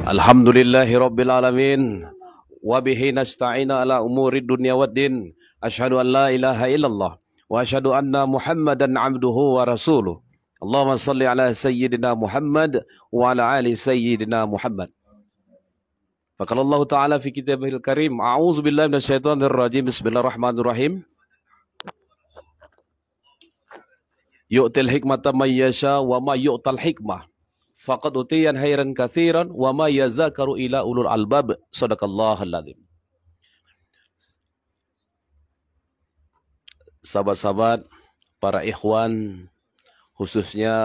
Alhamdulillahi Rabbil Alamin. Wabihi nasta'ina ala umuri dunia waddin. Ashhadu an la ilaha illallah. Wa ashhadu anna Muhammadan abduhu wa rasuluh. Allahumma salli ala Sayyidina Muhammad wa ala ali Sayyidina Muhammad. Faqala Allah Ta'ala fi kitabihil karim. A'udzu billahi minasyaitonir rajim. Bismillahirrahmanirrahim. Yu'til hikmata man yasha wa ma yu'tal hikmah faqad utiyan khairan katsiran wa ma yazakaru ila ulul albab. Shadaqallahul adzim. Sahabat-sahabat, para ikhwan, khususnya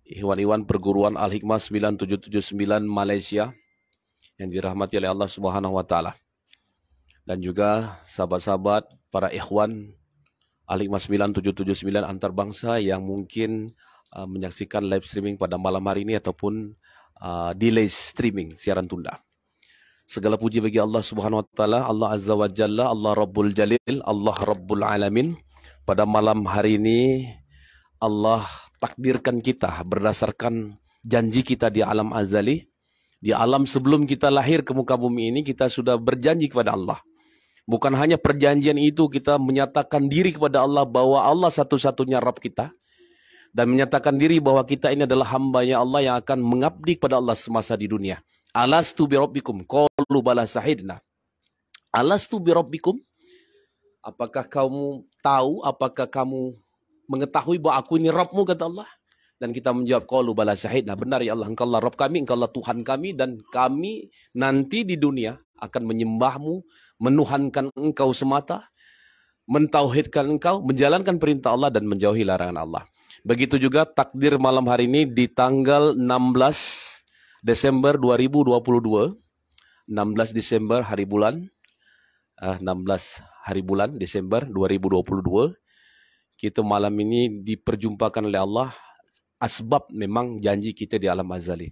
ikhwan-ikhwan perguruan Al-Hikmah 9779 Malaysia yang dirahmati oleh Allah Subhanahu wa taala. Dan juga sahabat-sahabat para ikhwan Al-Hikmah 9779 antarbangsa yang mungkin menyaksikan live streaming pada malam hari ini ataupun delay streaming, siaran tunda. Segala puji bagi Allah Subhanahu wa taala, Allah Azza wa Jalla, Allah Rabbul Jalil, Allah Rabbul Alamin. Pada malam hari ini Allah takdirkan kita berdasarkan janji kita di alam azali. Di alam sebelum kita lahir ke muka bumi ini kita sudah berjanji kepada Allah. Bukan hanya perjanjian itu, kita menyatakan diri kepada Allah bahwa Allah satu-satunya Rabb kita. Dan menyatakan diri bahwa kita ini adalah hambanya Allah yang akan mengabdi kepada Allah semasa di dunia. Alastu bi rabbikum qalu bala sahidna. Alastu bi rabbikum? Apakah kamu tahu, apakah kamu mengetahui bahwa aku ini Rabbmu, kata Allah? Dan kita menjawab qalu bala sahidna. Benar ya Allah, engkau Allah Rabb kami, engkau Allah Tuhan kami, dan kami nanti di dunia akan menyembahmu, menuhankan engkau semata, mentauhidkan engkau, menjalankan perintah Allah dan menjauhi larangan Allah. Begitu juga takdir malam hari ini di tanggal 16 Desember 2022. 16 Desember hari bulan. 16 hari bulan Desember 2022. Kita malam ini diperjumpakan oleh Allah. Asbab memang janji kita di alam azali.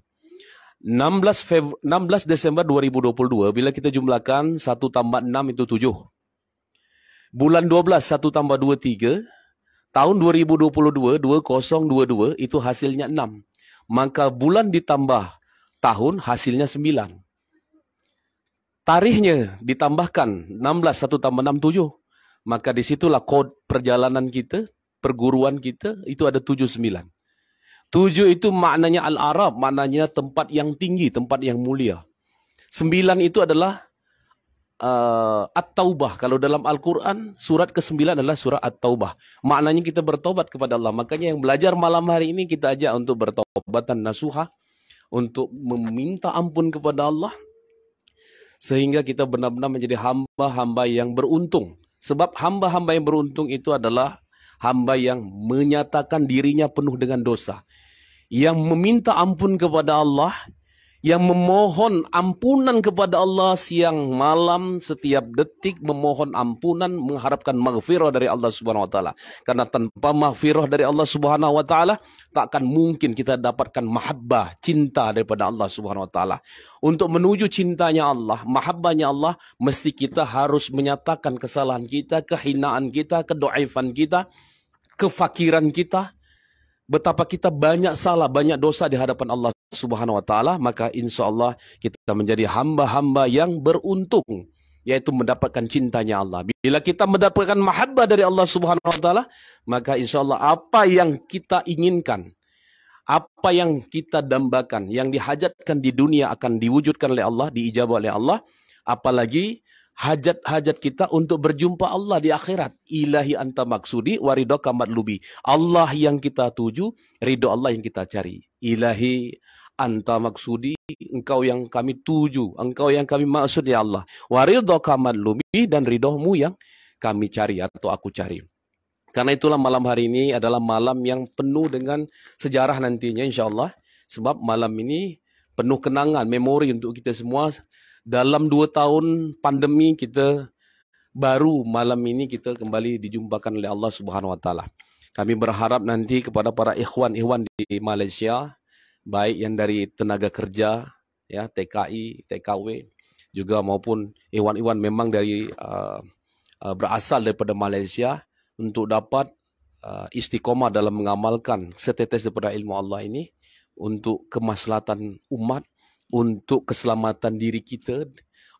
16 Desember 2022, bila kita jumlahkan 1 tambah 6 itu 7. Bulan 12, 1 tambah 2, 3. Tahun 2022, 2022 itu hasilnya 6. Maka bulan ditambah tahun hasilnya 9. Tarikhnya ditambahkan 16, 1 tambah 6, 7. Maka disitulah kod perjalanan kita, perguruan kita, itu ada 7, 9. 7 itu maknanya Al-Arab, maknanya tempat yang tinggi, tempat yang mulia. 9 itu adalah At-Taubah. Kalau dalam Al-Quran, surat ke-9 adalah surah At-Taubah. Maknanya kita bertobat kepada Allah. Makanya yang belajar malam hari ini kita ajak untuk bertobatan nasuha, untuk meminta ampun kepada Allah, sehingga kita benar-benar menjadi hamba-hamba yang beruntung. Sebab hamba-hamba yang beruntung itu adalah hamba yang menyatakan dirinya penuh dengan dosa, yang meminta ampun kepada Allah, yang memohon ampunan kepada Allah siang malam, setiap detik memohon ampunan, mengharapkan maghfirah dari Allah Subhanahu wa taala. Karena tanpa maghfirah dari Allah Subhanahu wa taala, takkan mungkin kita dapatkan mahabbah, cinta daripada Allah Subhanahu wa taala. Untuk menuju cintanya Allah, mahabbahnya Allah, mesti kita harus menyatakan kesalahan kita, kehinaan kita, kedoifan kita, kefakiran kita, betapa kita banyak salah, banyak dosa di hadapan Allah Subhanahu wa taala. Maka insya Allah kita menjadi hamba-hamba yang beruntung, yaitu mendapatkan cintanya Allah. Bila kita mendapatkan mahabbah dari Allah Subhanahu wa taala, maka insya Allah apa yang kita inginkan, apa yang kita dambakan, yang dihajatkan di dunia akan diwujudkan oleh Allah, diijabah oleh Allah. Apalagi hajat-hajat kita untuk berjumpa Allah di akhirat. Ilahi anta maksudi waridhoka matlubi. Allah yang kita tuju, ridho Allah yang kita cari. Ilahi anta maksudi, engkau yang kami tuju, engkau yang kami maksud ya Allah. Waridhoka matlubi, dan ridhomu yang kami cari atau aku cari. Karena itulah malam hari ini adalah malam yang penuh dengan sejarah nantinya insya Allah. Sebab malam ini penuh kenangan, memori untuk kita semua. Dalam 2 tahun pandemi kita, baru malam ini kita kembali dijumpakan oleh Allah Subhanahu wa taala. Kami berharap nanti kepada para ikhwan-ikhwan di Malaysia, baik yang dari tenaga kerja, ya, TKI, TKW, juga maupun ikhwan-ikhwan memang dari berasal daripada Malaysia, untuk dapat istiqomah dalam mengamalkan setetes daripada ilmu Allah ini untuk kemaslahatan umat, untuk keselamatan diri kita,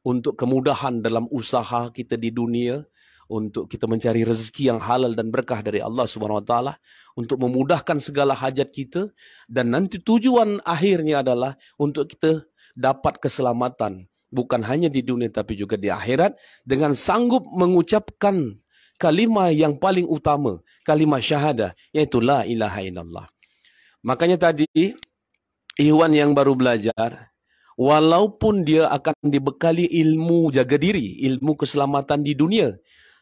untuk kemudahan dalam usaha kita di dunia, untuk kita mencari rezeki yang halal dan berkah dari Allah Subhanahu Wa Taala, untuk memudahkan segala hajat kita, dan nanti tujuan akhirnya adalah untuk kita dapat keselamatan, bukan hanya di dunia tapi juga di akhirat, dengan sanggup mengucapkan kalimah yang paling utama, kalimah syahadah, iaitu la ilaha illallah. Makanya tadi, Ikhwan yang baru belajar, walaupun dia akan dibekali ilmu jaga diri, ilmu keselamatan di dunia,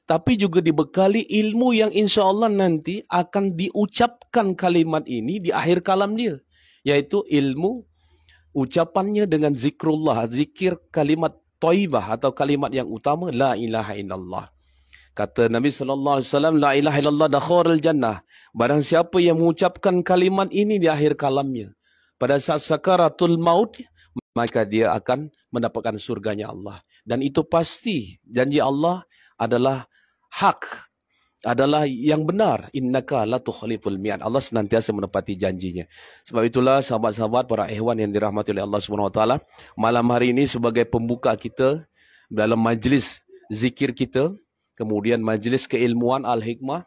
tapi juga dibekali ilmu yang insya Allah nanti akan diucapkan kalimat ini di akhir kalam dia, yaitu ilmu ucapannya dengan zikrullah, zikir kalimat thayyibah atau kalimat yang utama, la ilaha illallah. Kata Nabi SAW, la ilaha illallah dakhalul jannah. Barang siapa yang mengucapkan kalimat ini di akhir kalamnya, pada saat sakaratul maut, maka dia akan mendapatkan surganya Allah. Dan itu pasti, janji Allah adalah hak, adalah yang benar. Innaka la tukhliful mi'ad. Allah senantiasa menepati janjinya. Sebab itulah sahabat-sahabat, para ikhwan yang dirahmati oleh Allah SWT, malam hari ini sebagai pembuka kita dalam majlis zikir kita, kemudian majlis keilmuan Al-Hikmah,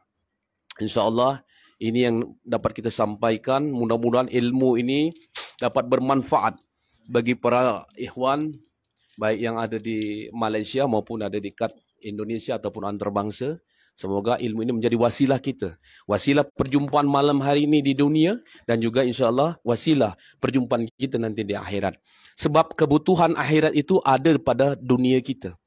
insyaAllah ini yang dapat kita sampaikan. Mudah-mudahan ilmu ini dapat bermanfaat bagi para ikhwan, baik yang ada di Malaysia maupun ada di Indonesia ataupun antarabangsa. Semoga ilmu ini menjadi wasilah kita, wasilah perjumpaan malam hari ini di dunia, dan juga insyaAllah wasilah perjumpaan kita nanti di akhirat. Sebab kebutuhan akhirat itu ada pada dunia kita.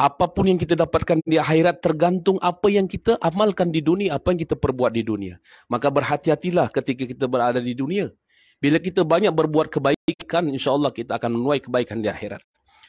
Apapun yang kita dapatkan di akhirat tergantung apa yang kita amalkan di dunia, apa yang kita perbuat di dunia. Maka berhati-hatilah ketika kita berada di dunia. Bila kita banyak berbuat kebaikan, insyaAllah kita akan menuai kebaikan di akhirat.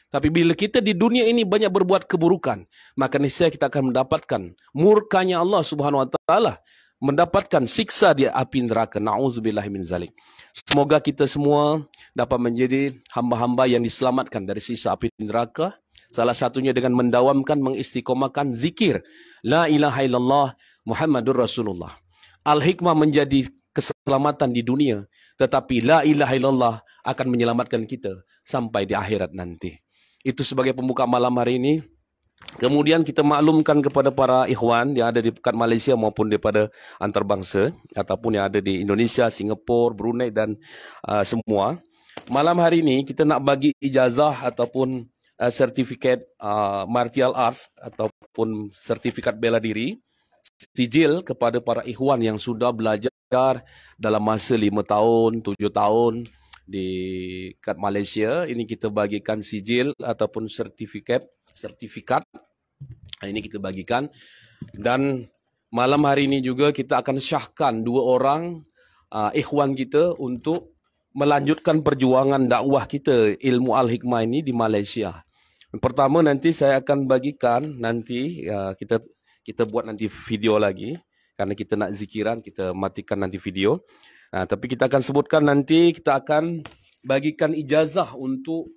Tapi bila kita di dunia ini banyak berbuat keburukan, maka niscaya kita akan mendapatkan murkanya Allah Subhanahu Wa Taala, mendapatkan siksa di api neraka. Na'udzubillahi min zalik. Semoga kita semua dapat menjadi hamba-hamba yang diselamatkan dari siksa api neraka. Salah satunya dengan mendawamkan, mengistiqomahkan zikir la ilaha illallah Muhammadur Rasulullah. Al-Hikmah menjadi keselamatan di dunia, tetapi la ilaha illallah akan menyelamatkan kita sampai di akhirat nanti. Itu sebagai pembuka malam hari ini. Kemudian kita maklumkan kepada para ikhwan yang ada di dekat Malaysia maupun daripada antarabangsa, ataupun yang ada di Indonesia, Singapura, Brunei dan semua. Malam hari ini kita nak bagi ijazah ataupun sertifikat martial arts ataupun sertifikat bela diri, sijil kepada para ikhwan yang sudah belajar dalam masa 5 tahun, 7 tahun di kat Malaysia. Ini kita bagikan sijil ataupun sertifikat. Ini kita bagikan. Dan malam hari ini juga kita akan syahkan 2 orang ikhwan kita untuk melanjutkan perjuangan dakwah kita ilmu Al-Hikmah ini di Malaysia. Pertama nanti saya akan bagikan, nanti kita buat nanti video lagi, karena kita nak zikiran, kita matikan nanti video. Tapi kita akan sebutkan nanti, kita akan bagikan ijazah untuk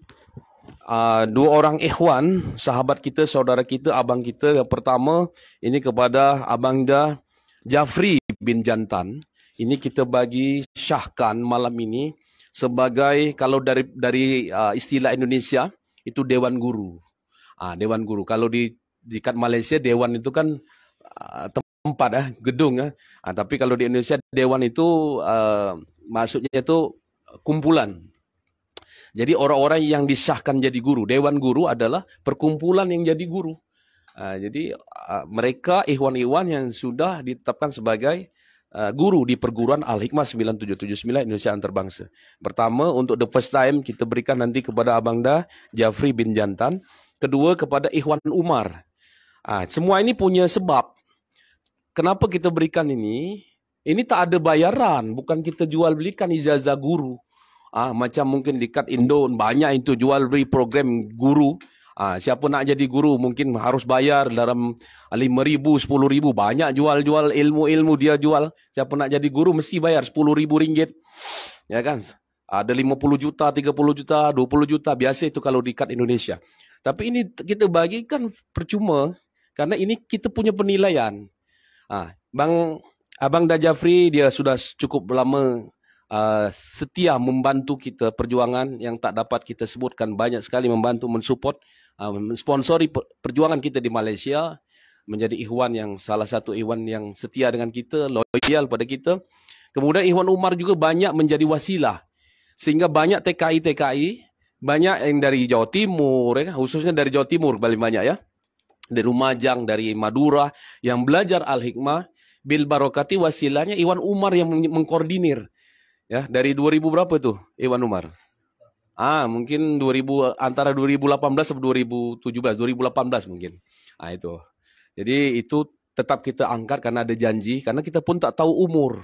2 orang ikhwan, sahabat kita, saudara kita, abang kita. Yang pertama, ini kepada Abang Da Jafri bin Jantan. Ini kita bagi syahkan malam ini sebagai, kalau dari istilah Indonesia, itu Dewan Guru. Dewan Guru. Kalau di kat Malaysia, Dewan itu kan tempat, gedung. Tapi kalau di Indonesia, Dewan itu maksudnya itu kumpulan. Jadi orang-orang yang disahkan jadi guru. Dewan Guru adalah perkumpulan yang jadi guru. Jadi mereka ikhwan-ikhwan yang sudah ditetapkan sebagai guru di perguruan Al-Hikmah 9779 Indonesia Antarabangsa. Pertama, untuk the first time kita berikan nanti kepada Abang Da Jafri bin Jantan. Kedua, kepada Ikhwan Umar. Semua ini punya sebab. Kenapa kita berikan ini? Ini tak ada bayaran. Bukan kita jual belikan ijazah guru. Macam mungkin dekat Indo banyak itu jual beli program guru. Siapa nak jadi guru mungkin harus bayar dalam 5,000, 10,000. Banyak jual-jual ilmu-ilmu dia jual. Siapa nak jadi guru mesti bayar 10,000 ringgit. Ya kan? Ada 50 juta, 30 juta, 20 juta. Biasa itu kalau dekat Indonesia. Tapi ini kita bagikan percuma. Karena ini kita punya penilaian. Abang Da Jafri dia sudah cukup lama setia membantu kita perjuangan yang tak dapat kita sebutkan, banyak sekali membantu mensupport, mensponsori perjuangan kita di Malaysia, menjadi ikhwan yang salah satu ikhwan yang setia dengan kita, loyal pada kita. Kemudian Ikhwan Umar juga banyak menjadi wasilah sehingga banyak TKI banyak yang dari Jawa Timur, ya, khususnya dari Jawa Timur paling banyak ya, dari Lumajang, dari Madura yang belajar Al-Hikmah. Bil barokati wasilahnya Ikhwan Umar yang mengkoordinir. Ya, dari 2000 berapa tuh Ikhwan Umar? Mungkin 2000, antara 2018 sampai 2017, 2018 mungkin. Itu. Jadi itu tetap kita angkat karena ada janji, karena kita pun tak tahu umur.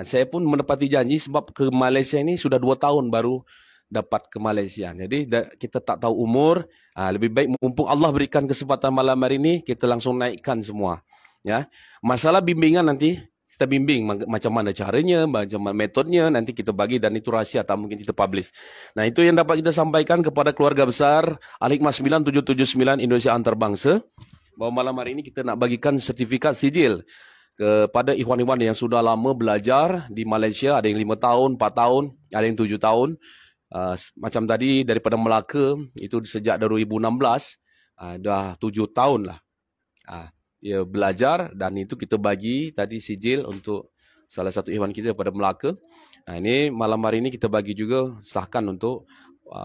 Saya pun menepati janji sebab ke Malaysia ini sudah 2 tahun baru dapat ke Malaysia. Jadi kita tak tahu umur. Lebih baik mumpung Allah berikan kesempatan malam hari ini, kita langsung naikkan semua. Ya, masalah bimbingan nanti kita bimbing macam mana caranya, macam mana metodenya, nanti kita bagi dan itu rahasia, tak mungkin kita publish. Nah, itu yang dapat kita sampaikan kepada keluarga besar Al-Hikmah 9779 Indonesia Antarabangsa, bahwa malam hari ini kita nak bagikan sertifikat sijil kepada ikhwan-ikhwan yang sudah lama belajar di Malaysia. Ada yang 5 tahun, 4 tahun, ada yang 7 tahun. Macam tadi daripada Melaka, itu sejak 2016, dah 7 tahun lah. Dia belajar dan itu kita bagi tadi sijil untuk salah satu ikhwan kita pada Melaka. Ini malam hari ini kita bagi juga sahkan untuk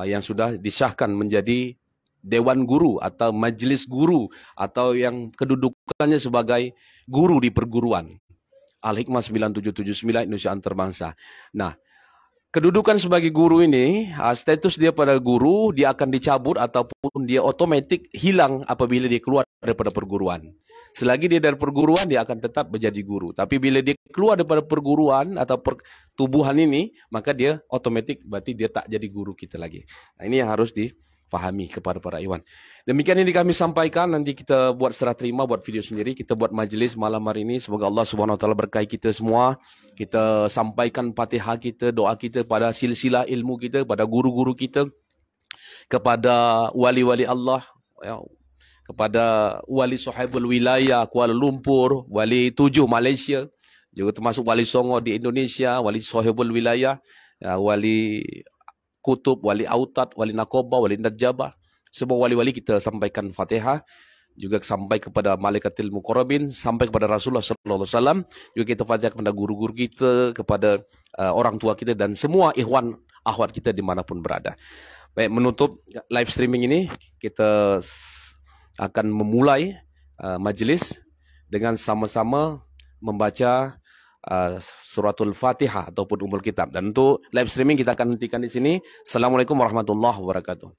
yang sudah disahkan menjadi Dewan Guru atau Majlis Guru atau yang kedudukannya sebagai guru di perguruan. Al-Hikmah 9779 Indonesia Antarabangsa. Nah, kedudukan sebagai guru ini, status dia pada guru, dia akan dicabut ataupun dia otomatis hilang apabila dia keluar daripada perguruan. Selagi dia dari perguruan, dia akan tetap menjadi guru. Tapi bila dia keluar daripada perguruan atau pertubuhan ini, maka dia otomatis berarti dia tak jadi guru kita lagi. Nah, ini yang harus dipahami kepada para ikhwan. Demikian ini kami sampaikan. Nanti kita buat serah terima, buat video sendiri. Kita buat majlis malam hari ini. Semoga Allah SWT berkahi kita semua. Kita sampaikan Fatihah kita, doa kita pada silsilah ilmu kita, pada guru-guru kita, kepada wali-wali Allah, ya, kepada wali Sohibul Wilayah Kuala Lumpur, wali 7 Malaysia, juga termasuk wali Songo di Indonesia, wali Sohibul Wilayah, wali Kutub, wali Autat, wali Nakoba, wali Najabah. Semua wali-wali kita sampaikan Fatihah. Juga sampai kepada Malaikatil Muqarrabin, sampai kepada Rasulullah SAW. Juga kita Fatihah kepada guru-guru kita, kepada orang tua kita dan semua ikhwan akhwat kita dimanapun berada. Baik, menutup live streaming ini, kita akan memulai majlis dengan sama-sama membaca suratul Fatihah ataupun Ummul Kitab. Dan untuk live streaming kita akan hentikan di sini. Assalamualaikum warahmatullahi wabarakatuh.